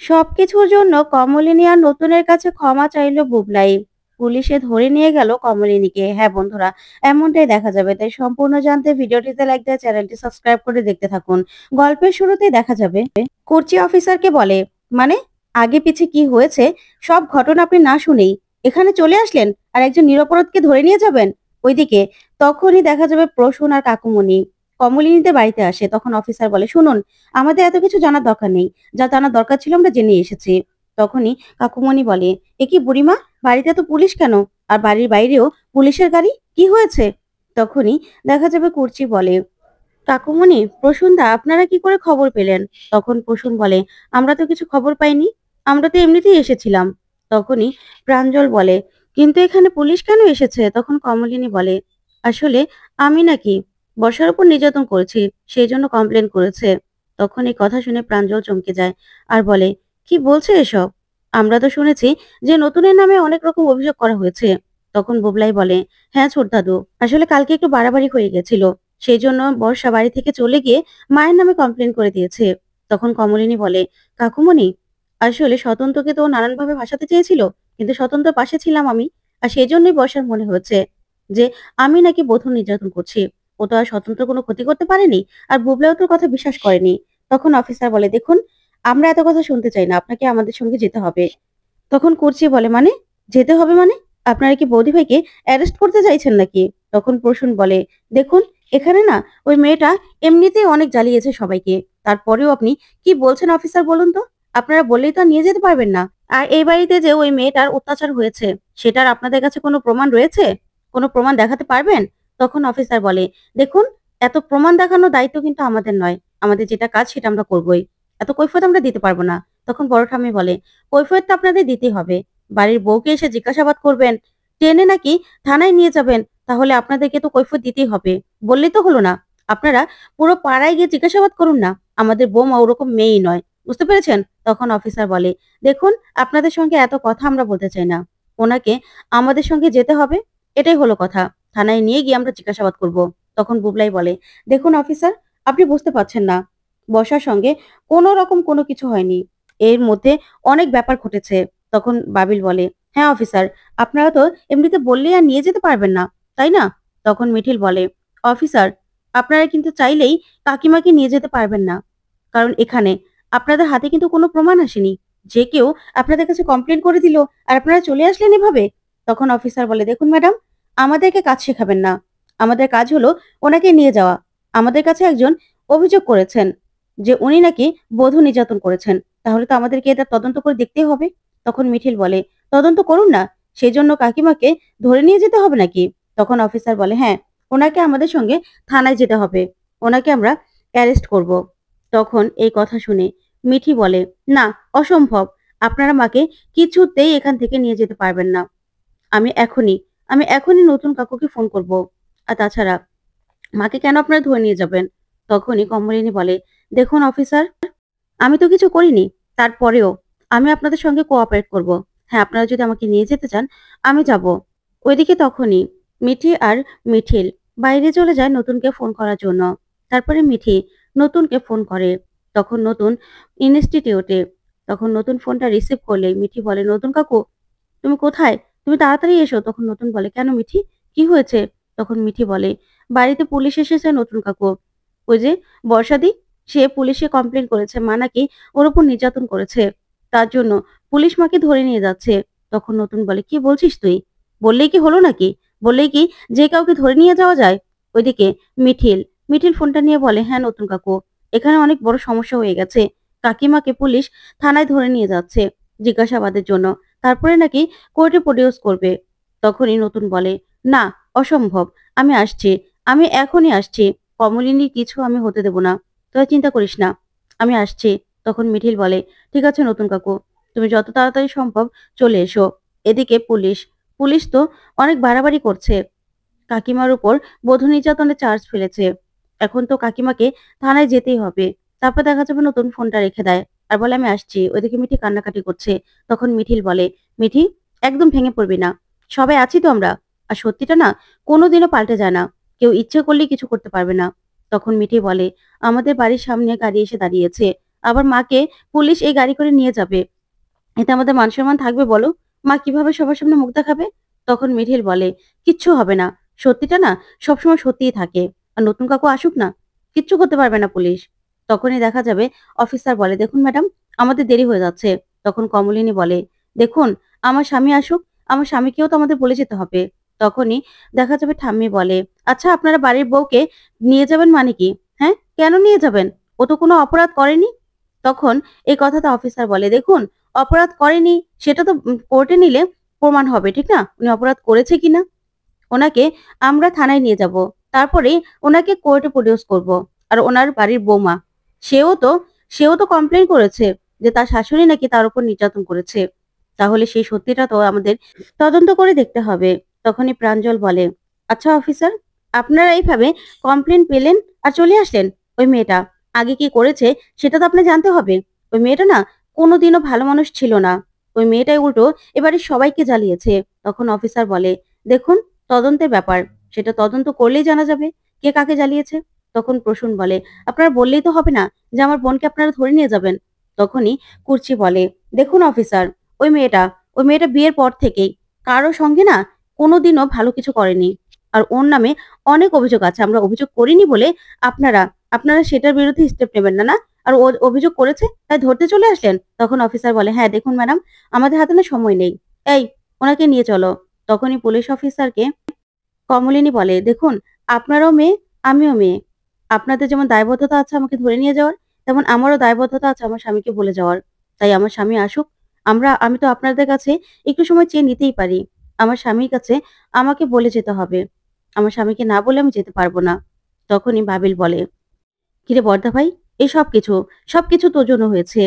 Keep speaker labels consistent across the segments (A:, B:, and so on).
A: সবকিছুর জন্য কমলিনী আর নতুনের কাছে ক্ষমা চাইলো বুবলাই। পুলিশে ধরে নিয়ে গেল কমলিনীকে। হ্যাঁ বন্ধুরা, এমনটাই দেখা যাবে। তাই সম্পূর্ণ জানতে ভিডিওটিতে লাইক দিয়ে চ্যানেলটি সাবস্ক্রাইব করে দেখতে থাকুন। গল্পের শুরুতেই দেখা যাবে কোর্চি অফিসারকে বলে, মানে আগে পিছে কি হয়েছে সব ঘটনা আপনি না শুনেই এখানে চলে আসলেন আর একজন নিরপরাধকে ধরে নিয়ে যাবেন। ওইদিকে তখনই দেখা যাবে প্রসূন আর কাকুমণি কমলিনীদের বাড়িতে আসে। তখন অফিসার বলে, শুনুন, আমাদের এত কিছু জানার দরকার নেই, যা জানার দরকার ছিল আমরা জেনে এসেছি। তখনই কাকুমণি বলে, এ কি বুড়িমা, বাড়িতে তো পুলিশ কেন? আর বাড়ির বাইরেও পুলিশের গাড়ি, কি হয়েছে? তখনই দেখা যাবে কুর্চি বলে, কাকুমণি, প্রসূনদা আপনারা কি করে খবর পেলেন? তখন প্রসূন বলে, আমরা তো কিছু খবর পাইনি, আমরা তো এমনিতেই এসেছিলাম। তখনই প্রাঞ্জল বলে, কিন্তু এখানে পুলিশ কেন এসেছে? তখন কমলিনী বলে, আসলে আমি নাকি বর্ষার উপর নির্যাতন করেছি, সেই জন্য কমপ্লেন করেছে। তখন এই কথা শুনে প্রাঞ্জল চমকে যায় আর বলে, কি বলছে এসব? আমরা তো শুনেছি যে নতুনের নামে অনেক রকম অভিযোগ করা হয়েছে। তখন বুবলাই বলে, হ্যাঁ ছোট দাদু, আসলে কালকে একটু বাড়াবাড়ি হয়ে গেছিল, সেই জন্য বর্ষা বাড়ি থেকে চলে গিয়ে মায়ের নামে কমপ্লেন করে দিয়েছে। তখন কমলিনী বলে, কাকুমণি, আসলে স্বতন্ত্রকে তো ও নানানভাবে ভাসাতে চেয়েছিল, কিন্তু স্বতন্ত্র পাশে ছিলাম আমি। আর সেই জন্যই বর্ষার মনে হচ্ছে যে আমি নাকি বধূ নির্যাতন করছি। ও তো আর স্বতন্ত্র কোনো ক্ষতি করতে পারেনি, আর বুবলাও তোর কথা বিশ্বাস করেনি। তখন অফিসার বলে, দেখুন, আমরা এত কথা শুনতে চাই না, আপনাকে আমাদের সঙ্গে যেতে হবে। তখন কুর্চি বলে, মানে যেতে হবে মানে? আপনারা কি বৌদি ভাইকে অ্যারেস্ট করতে চাইছেন নাকি? তখন প্রসূন বলে, দেখুন, এখানে না ওই মেয়েটা এমনিতেই অনেক জ্বালিয়েছে সবাইকে, তারপরেও আপনি কি বলছেন অফিসার বলুন তো? আপনারা বললেই তো আর নিয়ে যেতে পারবেন না। আর এই বাড়িতে যে ওই মেয়েটার অত্যাচার হয়েছে, সেটার আপনাদের কাছে কোনো প্রমাণ রয়েছে? কোনো প্রমাণ দেখাতে পারবেন? তখন অফিসার বলে, দেখুন, এত প্রমাণ দেখানোর দায়িত্ব কিন্তু আমাদের নয়, আমাদের যেটা কাজ সেটা আমরা করবোই, এত কৈফিয়ত আমরা দিতে পারবো না। তখন বড় ঠাম্মি বলে, কৈফিয়ত তো আপনাদের দিতেই হবে, বাড়ির বউকে এসে জিজ্ঞাসাবাদ করবেন, টেনে নাকি থানায় নিয়ে যাবেন, তাহলে আপনাদেরকে তো কৈফিয়ত দিতেই হবে। বললেই তো হলো না, আপনারা পুরো পাড়ায় গিয়ে জিজ্ঞাসাবাদ করুন না, আমাদের বৌমা ওরকম মেয়েই নয়, বুঝতে পেরেছেন? তখন অফিসার বলে, দেখুন, আপনাদের সঙ্গে এত কথা আমরা বলতে চাই না, ওনাকে আমাদের সঙ্গে যেতে হবে, এটাই হলো কথা, থানায় নিয়ে গিয়ে আমরা জিজ্ঞাসাবাদ করব। তখন বুবলাই বলে, দেখুন অফিসার, আপনি বুঝতে পারছেন না, বর্ষার সঙ্গে কোনো রকম কোনো কিছু হয়নি, এর মধ্যে অনেক ব্যাপার ঘটেছে। তখন বাবিল বলে, হ্যাঁ অফিসার, আপনারা তো এমনিতে বললেই আর নিয়ে যেতে পারবেন না, তাই না? তখন মিঠিল বলে, অফিসার, আপনারা কিন্তু চাইলেই কাকিমাকে নিয়ে যেতে পারবেন না, কারণ এখানে আপনাদের হাতে কিন্তু কোনো প্রমাণ আসেনি, যে কেউ আপনাদের কাছে কমপ্লেন করে দিল আর আপনারা চলে আসলেন এভাবে। তখন অফিসার বলে, দেখুন ম্যাডাম, আমাদেরকে কাজ শেখাবেন না, আমাদের কাজ হলো ওনাকে নিয়ে যাওয়া। আমাদের কাছে একজন অভিযোগ করেছেন যে উনি নাকি বধূ নির্যাতন করেছেন, তাহলে তো আমাদেরকে এটা তদন্ত করে দেখতেই হবে। তখন মিঠিল বলে, তদন্ত করুন না, সেই জন্য কাকিমাকে ধরে নিয়ে যেতে হবে নাকি? তখন অফিসার বলে, হ্যাঁ, ওনাকে আমাদের সঙ্গে থানায় যেতে হবে, ওনাকে আমরা অ্যারেস্ট করব। তখন এই কথা শুনে মিঠি বলে, না, অসম্ভব, আপনারা মাকে কিছুতেই এখান থেকে নিয়ে যেতে পারবেন না। আমি এখনই আমি এখনই নতুন কাকুকে ফোন করব। আর তাছাড়া মাকে কেন আপনারা ধরে নিয়ে যাবেন? তখনই কমলিনী বলে, দেখুন অফিসার, আমি তো কিছু করিনি, তারপরেও আমি আপনাদের সঙ্গে কোঅপারেট করব। হ্যাঁ, আপনারা যদি আমাকে নিয়ে যেতে চান, আমি যাব। ওইদিকে তখনই মিঠি আর মিঠিল বাইরে চলে যায় নতুনকে ফোন করার জন্য। তারপরে মিঠি নতুনকে ফোন করে। তখন নতুন ইনস্টিটিউটে। তখন নতুন ফোনটা রিসিভ করলে মিঠি বলে, নতুন কাকু, তুমি কোথায়? তুমি তাড়াতাড়ি এসো। তখন নতুন বলে, কেন মিঠি, কি হয়েছে? তখন মিঠি বলে, বাড়িতে পুলিশ এসেছে নতুন কাকু। ওই যে বর্ষাদি, সে পুলিশে কমপ্লেন করেছে মা নাকি ওর উপর নির্যাতন করেছে, তার জন্য পুলিশ মাকে ধরে নিয়ে যাচ্ছে। তখন নতুন বলে, কি বলছিস তুই? বললেই কি হলো নাকি? বললেই কি যে কাউকে ধরে নিয়ে যাওয়া যায়? ওইদিকে মিঠিল মিঠিল ফোনটা নিয়ে বলে, হ্যাঁ নতুন কাকু, এখানে অনেক বড় সমস্যা হয়ে গেছে, কাকিমাকে পুলিশ থানায় ধরে নিয়ে যাচ্ছে জিজ্ঞাসাবাদের জন্য, তারপরে নাকি কোর্টে প্রডিউস করবে। তখনই নতুন বলে, না, অসম্ভব, আমি আসছি, আমি এখনই আসছি, কমলিনীর কিছু আমি হতে দেব না, তোরা চিন্তা করিস না, আমি আসছি। তখন মিঠিল বলে, ঠিক আছে নতুন কাকু, তুমি যত তাড়াতাড়ি সম্ভব চলে এসো। এদিকে পুলিশ পুলিশ তো অনেক বাড়াবাড়ি করছে, কাকিমার উপর বধূ নির্যাতনের চার্জ ফেলেছে। এখন তো কাকিমাকে থানায় যেতেই হবে। তারপর দেখা যাবে নতুন ফোনটা রেখে দেয় আর বলে, আমি আসছি। ওইদিকে মিঠি কান্নাকাটি করছে। তখন মিঠিল বলে, মিঠি, একদম ভেঙে পড়বি না, সবাই আছি তো আমরা। আর সত্যিটা না কোনোদিনও পাল্টে যায় না, কেউ ইচ্ছে করলেই কিছু করতে পারবে না। তখন মিঠি বলে, আমাদের বাড়ির সামনে গাড়ি এসে দাঁড়িয়েছে, আবার মাকে পুলিশ এই গাড়ি করে নিয়ে যাবে। এতে আমাদের মান-সম্মান থাকবে বলো? মা কিভাবে সবার সামনে মুখ দেখাবে? তখন মিঠিল বলে, "কিচ্ছু হবে না। সত্যিটা না সবসময় সত্যিই থাকে। আর নতুন কাকু আসুক না, কিচ্ছু করতে পারবে না পুলিশ।" তখনই দেখা যাবে অফিসার বলে, "দেখুন ম্যাডাম, আমাদের দেরি হয়ে যাচ্ছে।" তখন কমলিনী বলে, "দেখুন, আমার স্বামী আসুক, আমার স্বামীকেও তো আমাদের বলে যেতে হবে।" তখনই দেখা যাবে ঠাম্মি বলে, "আচ্ছা আপনারা বাড়ির বউকে নিয়ে যাবেন মানে কি? হ্যাঁ? কেন নিয়ে যাবেন? ও তো কোনো অপরাধ করেনি।" তখন এই কথাটা অফিসার বলে, "দেখুন, অপরাধ করেনি সেটা তো কোর্টে নিলে প্রমাণ হবে, ঠিক না? উনি অপরাধ করেছে কিনা? ওনাকে আমরা থানায় নিয়ে যাব। তারপরে ওনাকে কোর্টে প্রডিউস করব। আর ওনার বাড়ির বৌমা, সেও তো সেও তো কমপ্লেইন করেছে যে তার শাশুড়ি নাকি তার উপর নির্যাতন করেছে। তাহলে সেই সত্যিটা তো আমাদের তদন্ত করে দেখতে হবে।" তখনই প্রাঞ্জল বলে, "আচ্ছা অফিসার, আপনারা এইভাবে কমপ্লেইন পেলেন আর চলে আসলেন? ওই মেয়েটা আগে কি করেছে সেটা তো আপনার জানতে হবে। ওই মেয়েটা না কোনোদিনও ভালো মানুষ ছিল না। ওই মেয়েটাই উল্টো এবারে সবাইকে জ্বালিয়েছে।" তখন অফিসার বলে, "দেখুন, তদন্তের ব্যাপার। সেটা তদন্ত করলেই জানা যাবে কে কাকে জ্বালিয়েছে।" তখন প্রসূন বলে, "আপনারা বললেই তো হবে না যে আমার বোনকে আপনারা ধরে নিয়ে যাবেন।" তখনই কুর্চি বলে, "দেখুন অফিসার, ওই মেয়েটা ওই মেয়েটা বিয়ের পর থেকেই কারো সঙ্গে না কোনোদিনও ভালো কিছু করেনি। আর ওর নামে অনেক অভিযোগ আছে। আমরা অভিযোগ করিনি বলে আপনারা আপনারা সেটার বিরুদ্ধে স্টেপ নেবেন না, না? আর ও অভিযোগ করেছে তাই ধরতে চলে আসলেন?" তখন অফিসার বলে, "হ্যাঁ, দেখুন ম্যাডাম, আমাদের হাতে না সময় নেই। এই, ওনাকে নিয়ে চলো।" তখনই পুলিশ অফিসারকে কমলিনী বলে, "দেখুন, আপনারাও মেয়ে, আমিও মেয়ে। আপনাদের যেমন দায়বদ্ধতা আছে আমাকে ধরে নিয়ে যাওয়ার, তেমন আমারও দায়বদ্ধতা আছে আমার স্বামীকে বলে যাওয়ার। তাই আমার স্বামী আসুক। আমি তো আপনাদের কাছে একটু সময় চেয়ে নিতেই পারি। আমার স্বামীর কাছে আমাকে বলে যেতে হবে। আমার স্বামীকে না বলে আমি যেতে পারব না।" তখনই বাবিল বলে, "কিরে বড়দা ভাই, এই সবকিছু তোর জন্য হয়েছে।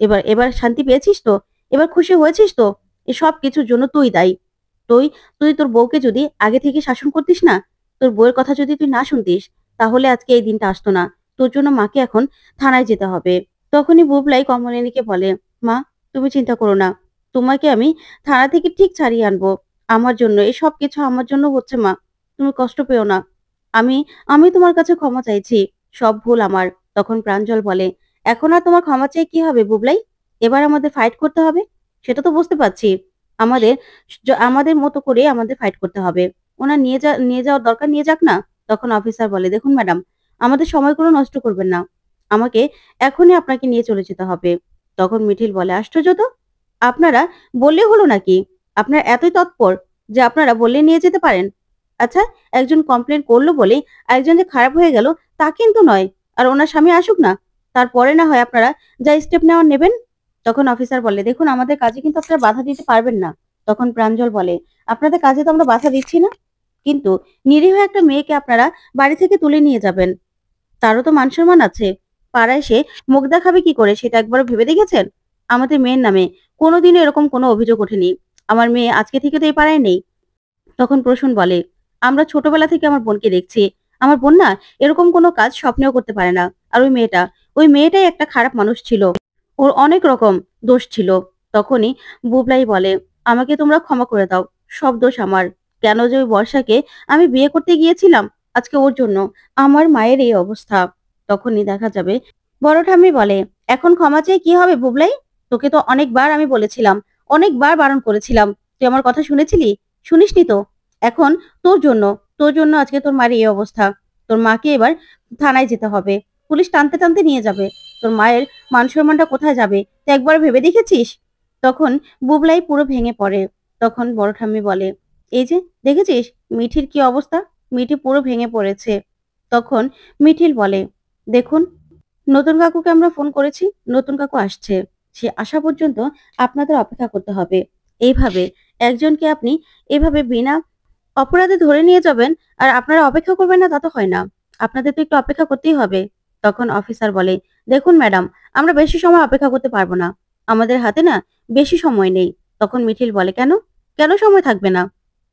A: এবার এবার শান্তি পেয়েছিস তো? এবার খুশি হয়েছিস তো? এই সবকিছুর জন্য তুই দায়ী। তুই তুই তোর বউকে যদি আগে থেকে শাসন করতিস না, তোর বউয়ের কথা যদি তুই না শুনতিস, তাহলে আজকে এই দিনটা আসতো না। তোর জন্য মাকে এখন থানায় যেতে হবে।" তখনই বুবলাই কমলিনীকে বলে, "মা, তুমি চিন্তা করো না। তোমাকে আমি থানা থেকে ঠিক ছাড়িয়ে আনবো। আমার জন্য, এই সবকিছু আমার জন্য হচ্ছে মা। তুমি কষ্ট পেও না। আমি আমি তোমার কাছে ক্ষমা চাইছি। সব ভুল আমার।" তখন প্রাঞ্জল বলে, "এখন আর তোমার ক্ষমা চেয়ে কি হবে বুবলাই? এবার আমাদের ফাইট করতে হবে। সেটা তো বুঝতে পারছি। আমাদের আমাদের মতো করে আমাদের ফাইট করতে হবে। ওনার নিয়ে যাওয়ার দরকার নিয়ে যাক না।" তখন অফিসার বলে, "দেখুন ম্যাডাম, আমাদের সময়গুলো নষ্ট করবেন না। আমাকে এখনই আপনাকে নিয়ে চলে যেতে হবে।" তখন মিঠিল বলে, "আশ্চর্য তো! আপনারা বললে হলো নাকি? আপনারা এতই তৎপর যে আপনারা বললে নিয়ে যেতে পারেন? আচ্ছা, একজন কমপ্লেইন করলো বলেই আরেকজন যে খারাপ হয়ে গেল তা কিন্তু নয়। আর ওনার স্বামী আসুক না। তারপরে না হয় আপনারা যা স্টেপ নেওয়ার নেবেন।" তখন অফিসার বলে, "দেখুন, আমাদের কাজে কিন্তু আপনারা বাধা দিতে পারবেন না।" তখন প্রাঞ্জল বলে, "আপনাদের কাজে তো আমরা বাধা দিচ্ছি না। কিন্তু নিরীহ একটা মেয়েকে আপনারা বাড়ি থেকে তুলে নিয়ে যাবেন। তারও তো মান-সম্মান আছে। পাড়ায় সে মুখ দেখাবে কি করে সেটা একবারও ভেবে দেখেছেন? আমাদের মেয়ের নামে কোনোদিনও এরকম কোনো অভিযোগ ওঠেনি। আমার মেয়ে আজকে থেকে তো এই পাড়ায় নেই।" তখন প্রসূন বলে, "আমরা ছোটবেলা থেকে আমার বোনকে দেখছি। আমার বোন না এরকম কোনো কাজ স্বপ্নেও করতে পারে না। আর ওই মেয়েটাই একটা খারাপ মানুষ ছিল। ওর অনেক রকম দোষ ছিল।" তখনই বুবলাই বলে, "আমাকে তোমরা ক্ষমা করে দাও। সব দোষ আমার। কেন যে ওই বর্ষাকে আমি বিয়ে করতে গিয়েছিলাম, আজকে ওর জন্য আমার মায়ের এই অবস্থা।" তখনই দেখা যাবে বড় ঠাম্মি বলে, "এখন ক্ষমা চেয়ে কি হবে বুবলাই? তোকে তো অনেকবার আমি বলেছিলাম, অনেকবার বারণ করেছিলাম। তুই আমার কথা শুনেছিলি? শুনিসনি তো। এখন তোর জন্য আজকে তোর মায়ের এই অবস্থা। তোর মাকে এবার থানায় যেতে হবে। পুলিশ টানতে টানতে নিয়ে যাবে। তোর মায়ের মান-সম্মানটা কোথায় যাবে তুই একবার ভেবে দেখেছিস?" তখন বুবলাই পুরো ভেঙে পড়ে। তখন বড় ঠাম্মি বলে, "এই যে দেখেছিস মিঠির কি অবস্থা? মিঠি পুরো ভেঙে পড়েছে।" তখন মিঠিল বলে, "দেখুন, নতুন কাকুকে আমরা ফোন করেছি। নতুন কাকু আসছে। সে আসা পর্যন্ত আপনাদের অপেক্ষা করতে হবে। এইভাবে একজনকে আপনি এভাবে বিনা অপরাধে ধরে নিয়ে যাবেন আর আপনারা অপেক্ষা করবেন না তা তো হয় না। আপনাদের তো একটু অপেক্ষা করতেই হবে।" তখন অফিসার বলে, "দেখুন ম্যাডাম, আমরা বেশি সময় অপেক্ষা করতে পারব না। আমাদের হাতে না বেশি সময় নেই।" তখন মিঠিল বলে, "কেন? কেন সময় থাকবে না?"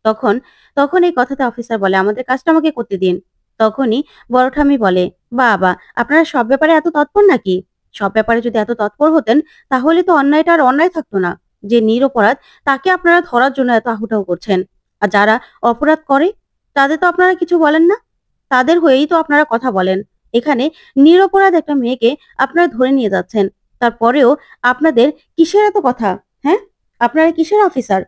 A: তখন তখন এই কথাতে অফিসার বলে, "আমাদের কাজটা আমাকে করতে দিন।" তখনই বড় ঠাম্মি বলে, "বাবা, আপনারা সব ব্যাপারে এত তৎপর নাকি? সব ব্যাপারে যদি এত তৎপর হতেন তাহলে তো অন্যায়টা আর অন্যায় থাকতো না। যে নিরপরাধ তাকে আপনারা ধরার জন্য এত আহুটাহু করছেন। আর যারা অপরাধ করে তাদের তো আপনারা কিছু বলেন না। তাদের হয়েই তো আপনারা কথা বলেন। এখানে নিরপরাধ একটা মেয়েকে আপনারা ধরে নিয়ে যাচ্ছেন। তারপরেও আপনাদের কিসের এত কথা? হ্যাঁ? আপনারা কিসের অফিসার?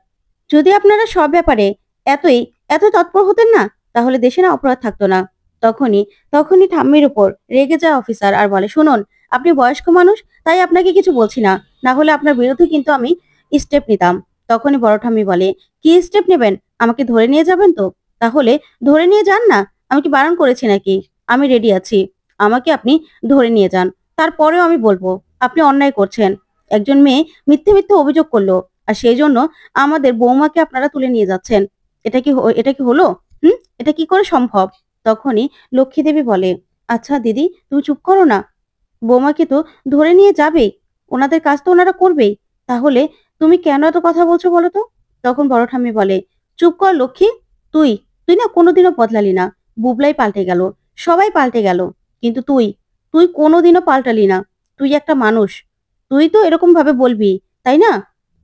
A: যদি আপনারা সব ব্যাপারে এতই এত তৎপর হতেন না, তাহলে দেশে না অপরাধ থাকতো না। তখনই তখনই ঠাম্মির উপর রেগে যায় অফিসার আর বলে, "শুনুন, আপনি বয়স্ক মানুষ, তাই আপনাকে কিছু বলছি না। না হলে আপনার বিরুদ্ধে কিন্তু আমি স্টেপ নিতাম।" তখনই বড় ঠাম্মি বলে, "কি স্টেপ নেবেন? আমাকে ধরে নিয়ে যাবেন তো? তাহলে ধরে নিয়ে যান না। আমি কি বারণ করেছি নাকি? আমি রেডি আছি। আমাকে আপনি ধরে নিয়ে যান। তারপরেও আমি বলব, আপনি অন্যায় করছেন। একজন মেয়ে মিথ্যে অভিযোগ করলো। আর সেইজন্য আমাদের বৌমাকে আপনারা তুলে নিয়ে যাচ্ছেন। এটা কি হলো? হুম? এটা কি করে সম্ভব?" তখনই লক্ষ্মী দেবী বলে, "আচ্ছা দিদি, তুমি চুপ করো না। বৌমাকে তো ধরে নিয়ে যাবেই। ওনাদের কাজ তো ওনারা করবেই। তাহলে তুমি কেন এত কথা বলছো বলো তো?" তখন বড় ঠাম্মি বলে, "চুপ কর লক্ষ্মী। তুই, তুই না কোনোদিনও বদলালি না। বুবলাই পাল্টে গেল। সবাই পাল্টে গেল। কিন্তু তুই কোনোদিনও পাল্টালি না। তুই একটা মানুষ। তুই তো এরকম ভাবে বলবি, তাই না?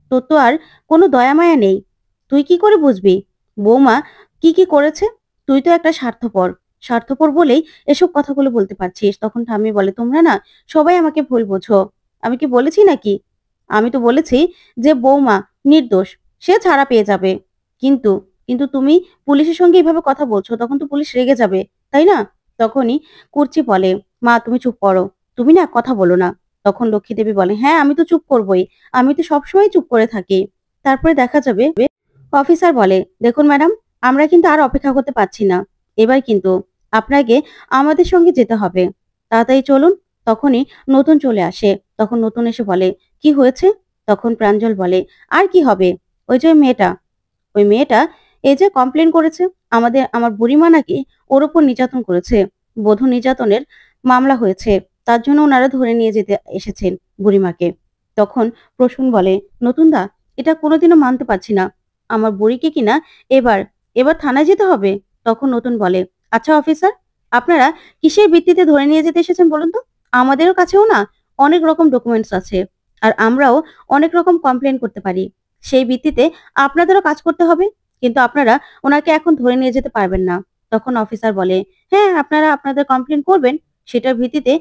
A: তোর তো আর কোনো দয়া মায়া নেই। তুই কি করে বুঝবি বৌমা কি করেছে? তুই তো একটা স্বার্থপর। স্বার্থপর বলেই এসব কথাগুলো বলতে পারছিস।" তখন ঠাম্মি বলে, "তোমরা না সবাই আমাকে ভুল বোঝো। আমি কি বলেছি নাকি? আমি তো বলেছি যে বৌমা নির্দোষ। সে ছাড়া পেয়ে যাবে। কিন্তু কিন্তু তুমি পুলিশের সঙ্গে এভাবে কথা বলছো, তখন তো পুলিশ রেগে যাবে, তাই না?" তখনই কুর্চি বলে, "মা তুমি চুপ করো। তুমি না কথা বলো না।" তখন লক্ষ্মী দেবী বলে, "হ্যাঁ, আমি তো চুপ করবই। আমি তো সবসময় চুপ করে থাকি।" তারপরে দেখা যাবে অফিসার বলে, "দেখুন ম্যাডাম, আমরা কিন্তু আর অপেক্ষা করতে পারছি না। এবার কিন্তু আপনাকে আমাদের সঙ্গে যেতে হবে। তাড়াতাড়ি চলুন।" তখনই নতুন চলে আসে। তখন নতুন এসে বলে, "কি হয়েছে?" তখন প্রাঞ্জল বলে, "আর কি হবে? ওই যে ওই মেয়েটা এই যে কমপ্লেন করেছে। আমার বুড়িমা নাকি ওর উপর নির্যাতন করেছে। বধূ নির্যাতনের মামলা হয়েছে। তার জন্য ওনারা ধরে নিয়ে যেতে এসেছেন বুড়িমাকে।" তখন প্রসূন বলে, "নতুনদা, এটা কোনোদিনও মানতে পারছি না। আমার বুড়িকে কিনা এবার এবার থানায় যেতে হবে?" তখন নতুন বলে, "আচ্ছা অফিসার, আপনারা কিসের ভিত্তিতে ধরে নিয়ে যেতে এসেছেন বলুন তো? আমাদেরও কাছেও না অনেক রকম ডকুমেন্টস আছে। আর আমরাও অনেক রকম কমপ্লেন করতে পারি। সেই ভিত্তিতে আপনাদেরও কাজ করতে হবে। কিন্তু আপনারা ওনাকে এখন ধরে নিয়ে যেতে পারবেন না।" তখন অফিসার বলে, "হ্যাঁ, আপনারা আপনাদের কমপ্লেন করবেন। সেটার ভিত্তিতে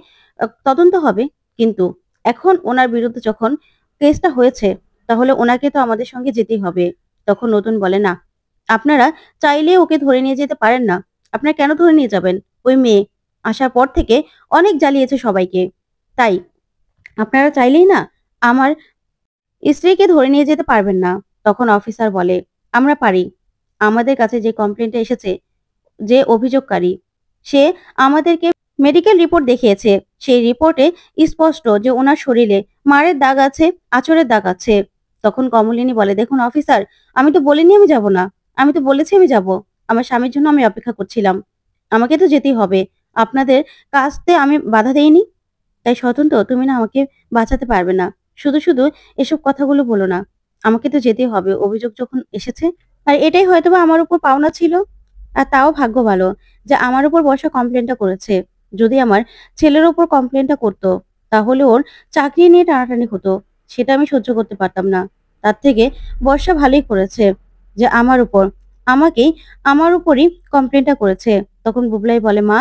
A: তদন্ত হবে। কিন্তু এখন ওনার বিরুদ্ধে যখন কেসটা হয়েছে, তাহলে ওনাকে তো আমাদের সঙ্গে যেতেই হবে।" তখন নতুন বলে, "না, আপনারা চাইলে ওকে ধরে নিয়ে যেতে পারেন না। আপনারা কেন ধরে নিয়ে যাবেন? ওই মেয়ে আসার পর থেকে অনেক জ্বালিয়েছে সবাইকে। তাই আপনারা চাইলেই না আমার স্ত্রীকে ধরে নিয়ে যেতে পারবেন না।" তখন অফিসার বলে, "আমরা পারি। আমাদের কাছে যে কমপ্লেইনটা এসেছে, যে অভিযোগকারী, সে আমাদেরকে মেডিকেল রিপোর্ট দেখিয়েছে। সেই রিপোর্টে স্পষ্ট যে উনার শরীরে মারের দাগ আছে, আঁচড়ের দাগ আছে।" তখন কমলিনী বলে, "দেখুন অফিসার, আমি তো বলিনি আমি যাব না। আমি তো বলেছি আমি যাব। আমার স্বামীর জন্য আমি অপেক্ষা করছিলাম। আমাকে তো যেতেই হবে। আপনাদের কাজতে আমি বাধা দেইনি। তাই স্বতন্ত্র তুমি না আমাকে বাঁচাতে পারবে না। শুধু এসব কথাগুলো বলো না। আমাকে তো যেতেই হবে অভিযোগ যখন এসেছে। আর এটাই হয়তোবা আমার উপর পাওনা ছিল। আর তাও ভাগ্য ভালো যে আমার উপর বর্ষা কমপ্লেইনটা করেছে। যদি আমার ছেলের উপর কমপ্লেইনটা করত, তাহলে ওর চাকরি নিয়ে টানাটানি হতো। সেটা আমি সহ্য করতে পারতাম না। তার থেকে বর্ষা ভালোই করেছে যে আমার উপরই কমপ্লেইনটা করেছে।" তখন বুবলাই বলে, "মা,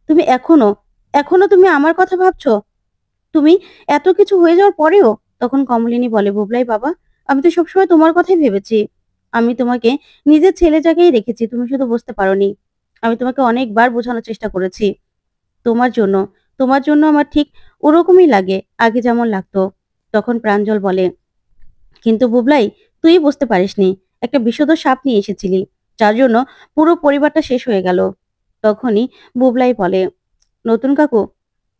A: তুমি এখনো তুমি আমার কথা ভাবছো? তুমি এত কিছু হয়ে যাওয়ার পরেও?" তখন কমলিনী বলে, "বুবলাই বাবা, আমি তো সবসময় তোমার কথাই ভেবেছি। আমি তোমাকে নিজের ছেলে জায়গায় রেখেছি, তুমি শুধু বুঝতে পারোনি। আমি তোমাকে অনেকবার বোঝানোর চেষ্টা করেছি। তোমার জন্য তোমার জন্য আমার ঠিক ওরকমই লাগে, আগে যেমন লাগতো।" তখন প্রাঞ্জল বলে, "কিন্তু বুবলাই, তুই বুঝতে পারিসনি। একটা বিষধর সাপ নিয়ে এসেছিলি, যার জন্য পুরো পরিবারটা শেষ হয়ে গেল।" তখনই বুবলাই বলে, "নতুন কাকু,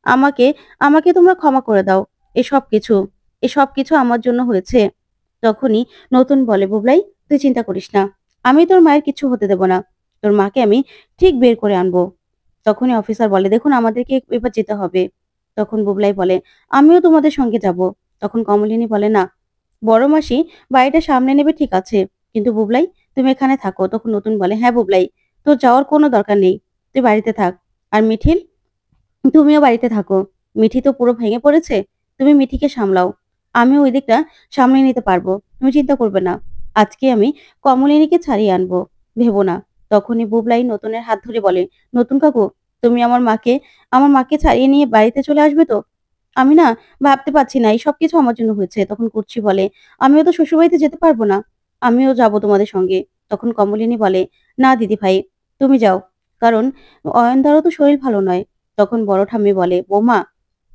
A: আমাকে আমাকে তোমরা ক্ষমা করে দাও। এসব কিছু এসব কিছু আমার জন্য হয়েছে।" তখনই নতুন বলে, "বুবলাই, তুই চিন্তা করিস না। আমি তোর মায়ের কিছু হতে দেব না। তোর মাকে আমি ঠিক বের করে আনবো।" তখনই অফিসার বলে, "দেখুন আমাদেরকে এবার যেতে হবে।" তখন বুবলাই বলে, "আমিও তোমাদের সঙ্গে যাব।" তখন কমলিনী বলে, "না, বড় মাসি বাড়িটা সামলে নেবে ঠিক আছে। কিন্তু বুবলাই, তুমি এখানে থাকো।" তখন নতুন বলে, "হ্যাঁ বুবলাই, তোর যাওয়ার কোনো দরকার নেই। তুই বাড়িতে থাক। আর মিঠিল, তুমিও বাড়িতে থাকো। মিঠি তো পুরো ভেঙে পড়েছে। তুমি মিঠিকে সামলাও। আমিও ওই দিকটা সামলে নিতে পারবো। তুমি চিন্তা করবে না। আজকে আমি কমলিনীকে ছাড়িয়ে আনবো। ভেবো না।" তখনই বুবলাই নতুনের হাত ধরে বলে, "নতুন কাকু, তুমি আমার মাকে ছাড়িয়ে নিয়ে বাড়িতে চলে আসবে তো? আমি না ভাবতে পারছি না এই সবকিছু আমার জন্য হয়েছে। তখন কুর্চি বলে, "আমিও তো শ্বশুরবাড়িতে যেতে পারব না। আমিও যাবো তোমাদের সঙ্গে।" তখন কমলিনী বলে, "না দিদিভাই, তুমি যাও। কারণ অয়নদারও তো শরীর ভালো নয়।" তখন বড় ঠাম্মি বলে, "বৌমা,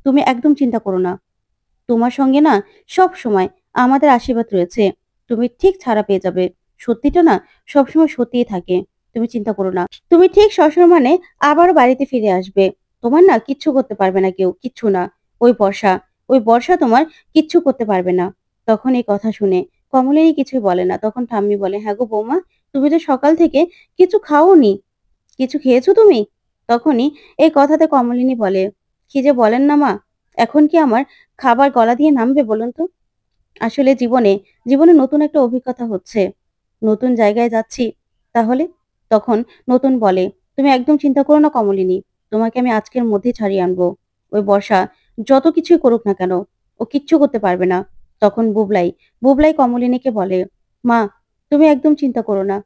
A: তুমি একদম চিন্তা করো না। তোমার সঙ্গে না সবসময় আমাদের আশীর্বাদ রয়েছে। তুমি ঠিক ছাড়া পেয়ে যাবে। সত্যিটা না সবসময় সত্যিই থাকে। তুমি চিন্তা করো না। তুমি ঠিক সসম্মানে আবারও বাড়িতে ফিরে আসবে। তোমার না কিচ্ছু করতে পারবে না কেউ, কিচ্ছু না। ওই বর্ষা, ওই বর্ষা তোমার কিচ্ছু করতে পারবে না।" তখন এই কথা শুনে কমলিনী কিছুই বলে না। তখন ঠাম্মি বলে, "হ্যাঁ গো বৌমা, তুমি তো সকাল থেকে কিছু খাওনি। কিছু খেয়েছো তুমি?" তখনই এই কথাতে কমলিনী বলে, "কি যে বলেন না মা, এখন কি আমার খাবার গলা দিয়ে নামবে বলুন তো? আসলে জীবনে নতুন একটা অভিজ্ঞতা হচ্ছে। নতুন জায়গায় যাচ্ছি। তাহলে?" তখন নতুন বলে, "তুমি একদম চিন্তা করো না কমলিনী। তোমাকে আমি আজকের মধ্যেই ছাড়িয়ে আনবো। ওই বর্ষা যত কিছুই করুক না কেন, ও কিচ্ছু করতে পারবে না।" তখন বুবলাই কমলিনীকে বলে, "মা, তুমি একদম চিন্তা করো না।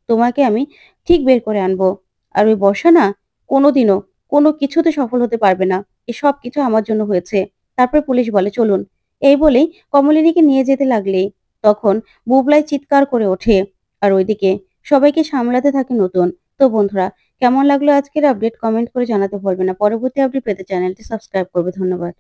A: তোমাকে আমি ঠিক বের করে আনবো। আর ওই বর্ষা না কোনোদিনও কোনো কিছুতে সফল হতে পারবে না। এ সবকিছু আমার জন্য হয়েছে।" তারপর পুলিশ বলে, "চলুন।" এই বলেই কমলিনীকে নিয়ে যেতে লাগলেই তখন বুবলাই চিৎকার করে ওঠে। আর ওইদিকে সবাইকে সামলাতে থাকে নতুন। তো বন্ধুরা, কেমন লাগলো আজকের আপডেট? কমেন্ট করে জানাতে ভুলবেন না। পরবর্তী আপডেট পেতে চ্যানেলটি সাবস্ক্রাইব করবে। ধন্যবাদ।